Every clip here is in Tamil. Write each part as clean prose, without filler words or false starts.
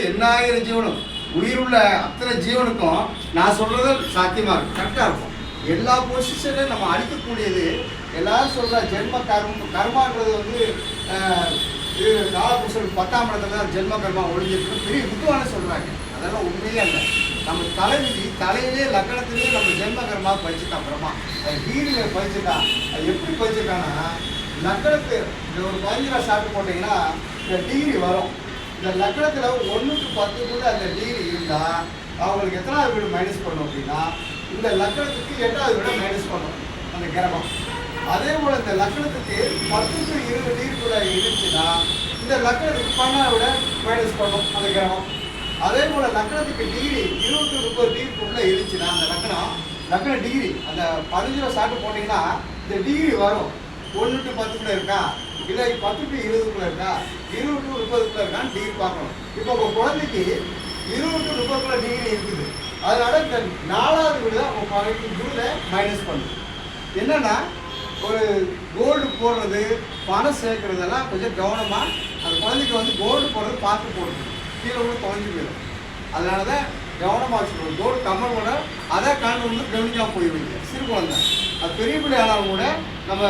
எண்ணாயிரம் ஜீவனும் உயிருள்ள அத்தனை ஜீவனுக்கும் நான் சொல்றது சாத்தியமா இருக்கும், கரெக்டா இருக்கும். எல்லா பொசிஷனையும் நம்ம அழிக்கக்கூடியது. எல்லாரும் சொல்ற ஜென்ம கர்மான்றது வந்து இது காலபுருஷன் 10ஆம் இடத்துல தான் ஜென்ம கர்மா ஒழிஞ்சிருக்கு பெரிய புத்துவான சொல்றாங்க. அதெல்லாம் உண்மையே இல்லை. நம்ம தலைவிதி தலையிலே லக்கணத்திலேயே நம்ம ஜென்ம கர்மா பயிச்சுட்டா. அப்புறமா அது டிகிரியில பயிச்சுட்டா. அது எப்படி பயிச்சுட்டான்னா லக்கணத்து ஒரு 15 ரூபா சாப்பிட்டு போட்டிங்கன்னா இந்த டிகிரி வரும். இந்த லக்கணத்தில் 1-10 அந்த டிகிரி இருந்தால் அவங்களுக்கு எத்தனாவது வீடு மைனஸ் பண்ணும் அப்படின்னா இந்த லக்கணத்துக்கு 8வது வீடை மைனஸ் பண்ணும் அந்த கிரகம். அதே போல் இந்த லக்கணத்துக்கு 10-20 டிகிரிக்குள்ள இருந்துச்சுன்னா இந்த லக்கணத்துக்கு 12வது விட மைனஸ் பண்ணும் அந்த கிரகம். அதே போல் லக்கணத்துக்கு டிகிரி 20-30 டிகிரிக்குள்ளே இருந்துச்சுன்னா அந்த லக்கண டிகிரி அந்த 15 ரூபா சாப்பிட்டு போட்டிங்கன்னா இந்த டிகிரி வரும். 1-10 இருக்கா, இல்லை 10-20 இருக்கா, 20-30 இருக்கான்னு டிகிரி பார்க்கணும். இப்போ உங்கள் குழந்தைக்கு 20-30 டிகிரி இருக்குது. அதனால இந்த 4வது வீடு தான் உங்கள் குழந்தைக்கு குருவை மைனஸ் பண்ணுது. என்னன்னா ஒரு கோல்டு போடுறது பணம் சேர்க்கறதெல்லாம் கொஞ்சம் கவனமாக அந்த குழந்தைக்கு வந்து கோல்டு போடுறது பார்த்து போடுது, கீழே கூட தொலைஞ்சு போயிடும். அதனால தான் கவனமாக வச்சுக்கணும். கோல்டு கம்மல் கூட அதை கண்டு வந்து கவனிக்காமல் போயிடுவீங்க. சிறு குழந்தை அது பெரிய பிள்ளை ஆனாலும் கூட நம்ம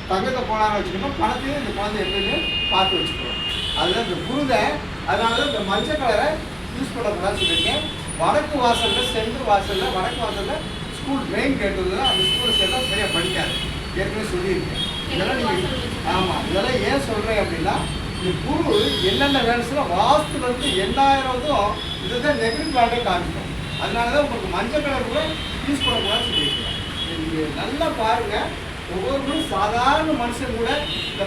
தங்கத்தை போனாலும் வச்சுக்கணும், பணத்தையும் இந்த குழந்தை எப்பயுமே பார்த்து வச்சுக்கணும். அதுதான் இந்த குருதை. அதனால தான் இந்த மஞ்சள் கலரை யூஸ் பண்ணக்கூடாதுன்னு சொல்லியிருக்கேன். வடக்கு வாசலில் சென்ட்ரு வாசலில் வடக்கு வாசலில் ஸ்கூல் ட்ரெயின் கேட்டதுல அந்த ஸ்கூலில் சேர்ந்தால் சரியாக படிக்காது. ஏற்கனவே சொல்லியிருக்கேன். இதெல்லாம் நீங்கள் ஆமாம் இதெல்லாம் ஏன் சொல்கிறேன் அப்படின்னா இந்த குரு என்னென்ன வேணுச்சுன்னா வாஸ்துலேருந்து 8000 இதுதான் நெகட்டிவ் பிளாட்டே காமிக்கும். அதனால தான் உங்களுக்கு மஞ்சள் கலர் கூட யூஸ் பண்ணக்கூடாதுன்னு சொல்லியிருக்கேன். நீங்கள் நல்லா பாருங்கள். ஒவ்வொருவரும் சாதாரண மனுஷன் கூட இந்த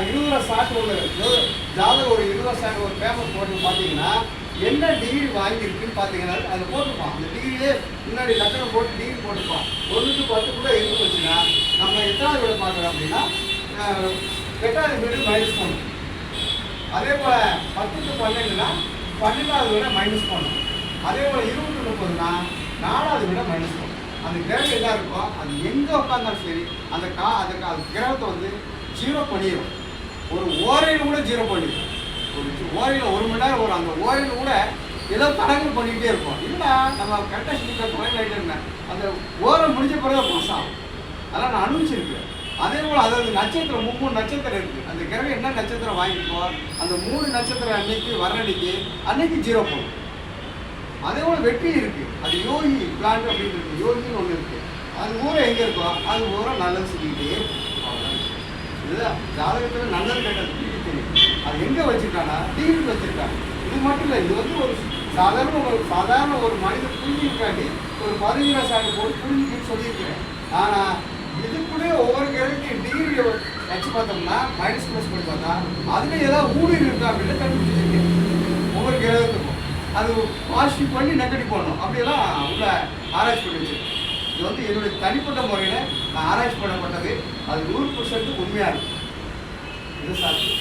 20 ரூபா சாட்டு ஒன்று ஜாதகம் ஒரு 20 ரூபா சாட்டு ஒரு பேப்பர் போட்டு பார்த்தீங்கன்னா என்ன டிகிரி வாங்கியிருக்குன்னு பார்த்தீங்கன்னா அதில் போட்டுருப்பான். அந்த டிகிரியே முன்னாடி லக்கணம் போட்டு டிகிரி போட்டுருப்பான். 1-10 கூட இருந்து வச்சுன்னா நம்ம எத்தனாவது வீடு பார்க்குறோம் அப்படின்னா 8வது வீடு மைனஸ் பண்ணும். அதே போல் 10-12னா 12வது வீட மைனஸ் பண்ணும். அதே போல் 20-30னா 4வது வீட மைனஸ் பண்ணும். அந்த கிரகம் எல்லாம் இருக்கும், அது எங்கே உட்காந்தாலும் சரி அந்த கிரகத்தை வந்து 0 பண்ணிடும். ஒரு ஓரையில் கூட 0 பண்ணிடும். ஒரு ஓரையில் 1 மணி நேரம் வரும். அந்த ஓரையில் கூட ஏதோ தடங்கள் பண்ணிக்கிட்டே இருக்கும். இல்லை நம்ம கரெக்டாக சொல்லி குறையில் ஆகிட்டே இருந்தேன். அந்த ஓரம் முடிஞ்ச பிறகு பாஸ் ஆகும். அதெல்லாம் நான் அனுபவிச்சிருக்கேன். அதே போல் அதாவது நட்சத்திரம் 3 நட்சத்திரம் இருக்குது. அந்த கிரகம் என்ன நட்சத்திரம் வாங்கிக்கோ அந்த 3 நட்சத்திரம் அன்னைக்கு 0 போடும். அதே போல் வெற்றி இருக்குது. அது யோகி பிளான்ட் அப்படின்னு இருக்குது. யோகின்னு ஒன்று இருக்குது. அது ஊரை எங்கே இருக்கோ அது ஊரை நல்லது சொல்லிக்கிட்டே இருக்கும். இதுதான் ஜாதகத்தில் நல்லது கேட்டது தெரியும். அது எங்கே வச்சுருக்காங்கன்னா டிகிரி வச்சுருக்காங்க. இது மட்டும் இல்லை, இது வந்து ஒரு சாதாரண ஒரு மனிதன் புரிஞ்சுக்காண்டி ஒரு 15 ரூபா சாட்டு போட்டு புரிஞ்சுக்கிட்டு சொல்லியிருக்கிறேன். ஆனால் இதுக்குள்ளே ஒவ்வொரு கிரகத்தையும் டிகிரி வச்சு பார்த்தோம்னா மைனஸ் ப்ளஸ் பண்ணி பார்த்தா அதுலேயே ஏதாவது ஊடுருவி இருக்கா அப்படின்னு கண்டுபிடிச்சிருக்கேன். ஒவ்வொரு கிரகத்துக்கும் அது பாசிட்டிவ் பண்ணி நெகட்டிவ் பண்ணணும் அப்படியெல்லாம் உள்ள ஆராய்ச்சி பண்ணி வச்சுருக்கேன். இது வந்து என்னுடைய தனிப்பட்ட முறையில் நான் ஆராய்ச்சி பண்ணப்பட்டது. அது 100% உண்மையாக இருக்கும். இது சாத்தியம்.